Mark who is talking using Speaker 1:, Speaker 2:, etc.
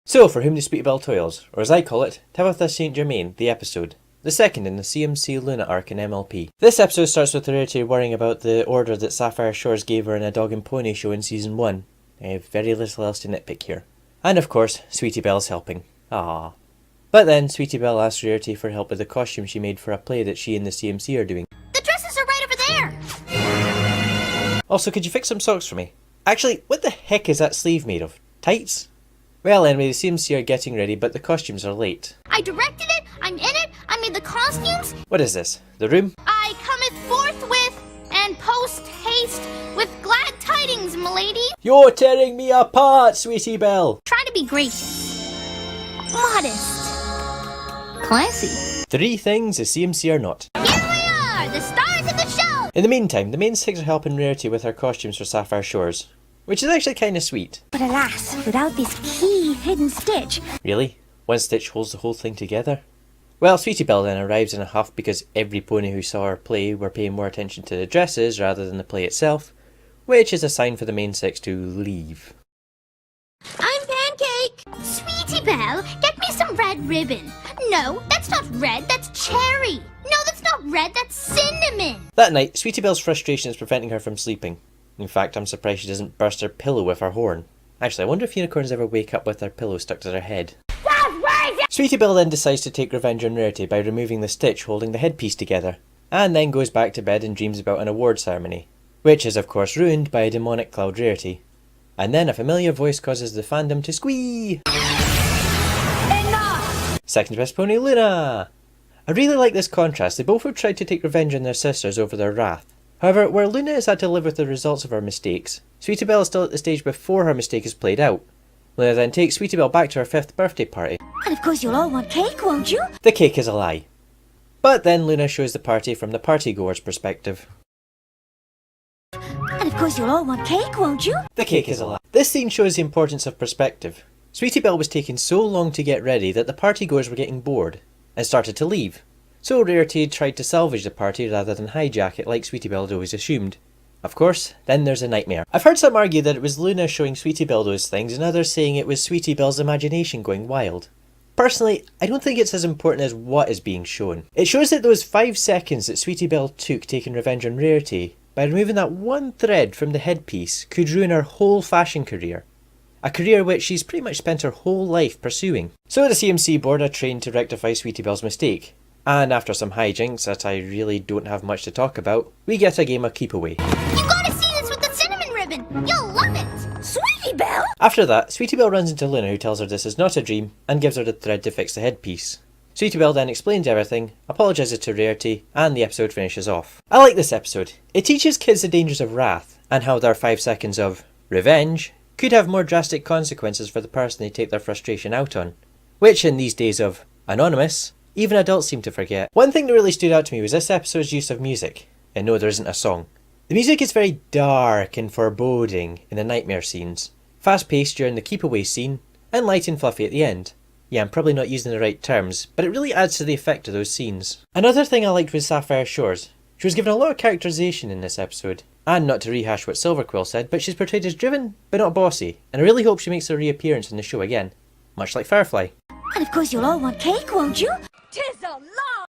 Speaker 1: So, for whom the Sweetie Belle toils, or as I call it, Tabitha St. Germain, the episode. The second in the CMC Luna arc in MLP. This episode starts with Rarity worrying about the order that Sapphire Shores gave her in a dog and pony show in season 1. I have very little else to nitpick here. And of course, Sweetie Belle's helping. Ah. But then, Sweetie Belle asks Rarity for help with the costume she made for a play that she and the CMC are doing.
Speaker 2: The dresses are right over there!
Speaker 1: Also, could you fix some socks for me? Actually, what the heck is that sleeve made of? Tights? Well, anyway, the CMC are getting ready, but the costumes are late.
Speaker 2: I directed it, I'm in it, I made the costumes.
Speaker 1: What is this? The room?
Speaker 2: I cometh forthwith and post haste with glad tidings, m'lady.
Speaker 1: You're tearing me apart, Sweetie Belle!
Speaker 2: Try to be gracious. Modest. Classy.
Speaker 1: 3 things the CMC are not.
Speaker 2: Here we are, the stars of the show!
Speaker 1: In the meantime, the main 6 are helping Rarity with her costumes for Sapphire Shores, which is actually kinda sweet.
Speaker 3: But alas, without this key hidden stitch...
Speaker 1: Really? One stitch holds the whole thing together? Well, Sweetie Belle then arrives in a huff because every pony who saw her play were paying more attention to the dresses rather than the play itself, which is a sign for the main 6 to leave.
Speaker 2: I'm Pancake! Sweetie Belle, get me some red ribbon. No, that's not red, that's cherry. No, that's not red, that's cinnamon.
Speaker 1: That night, Sweetie Belle's frustration is preventing her from sleeping. In fact, I'm surprised she doesn't burst her pillow with her horn. Actually, I wonder if unicorns ever wake up with their pillow stuck to their head. Sweetie Belle then decides to take revenge on Rarity by removing the stitch holding the headpiece together, and then goes back to bed and dreams about an award ceremony, which is of course ruined by a demonic cloud Rarity. And then a familiar voice causes the fandom to squee!
Speaker 3: Enough!
Speaker 1: Second best pony, Luna! I really like this contrast. They both have tried to take revenge on their sisters over their wrath. However, where Luna has had to live with the results of her mistakes, Sweetie Belle is still at the stage before her mistake is played out. Luna then takes Sweetie Belle back to her 5th birthday party.
Speaker 3: And of course you'll all want cake, won't you?
Speaker 1: The cake is a lie. But then Luna shows the party from the partygoer's perspective.
Speaker 3: And of course you'll all want cake, won't you?
Speaker 1: The cake is a lie. This scene shows the importance of perspective. Sweetie Belle was taking so long to get ready that the partygoers were getting bored and started to leave. So Rarity tried to salvage the party rather than hijack it like Sweetie Belle had always assumed. Of course, then there's a nightmare. I've heard some argue that it was Luna showing Sweetie Belle those things and others saying it was Sweetie Belle's imagination going wild. Personally, I don't think it's as important as what is being shown. It shows that those 5 seconds that Sweetie Belle took taking revenge on Rarity, by removing that one thread from the headpiece, could ruin her whole fashion career. A career which she's pretty much spent her whole life pursuing. So the CMC board are trained to rectify Sweetie Belle's mistake. And after some hijinks that I really don't have much to talk about, we get a game of keep away.
Speaker 2: You gotta see this with the cinnamon ribbon. You'll love it.
Speaker 3: Sweetie Belle!
Speaker 1: After that, Sweetie Belle runs into Luna, who tells her this is not a dream and gives her the thread to fix the headpiece. Sweetie Belle then explains everything, apologises to Rarity, and the episode finishes off. I like this episode. It teaches kids the dangers of wrath and how their 5 seconds of revenge could have more drastic consequences for the person they take their frustration out on. Which in these days of anonymous, even adults seem to forget. One thing that really stood out to me was this episode's use of music. And no, there isn't a song. The music is very dark and foreboding in the nightmare scenes, fast paced during the keep away scene, and light and fluffy at the end. Yeah, I'm probably not using the right terms, but it really adds to the effect of those scenes. Another thing I liked was Sapphire Shores. She was given a lot of characterization in this episode. And not to rehash what Silverquill said, but she's portrayed as driven, but not bossy, and I really hope she makes a reappearance in the show again, much like Firefly.
Speaker 3: And of course you'll all want cake, won't you?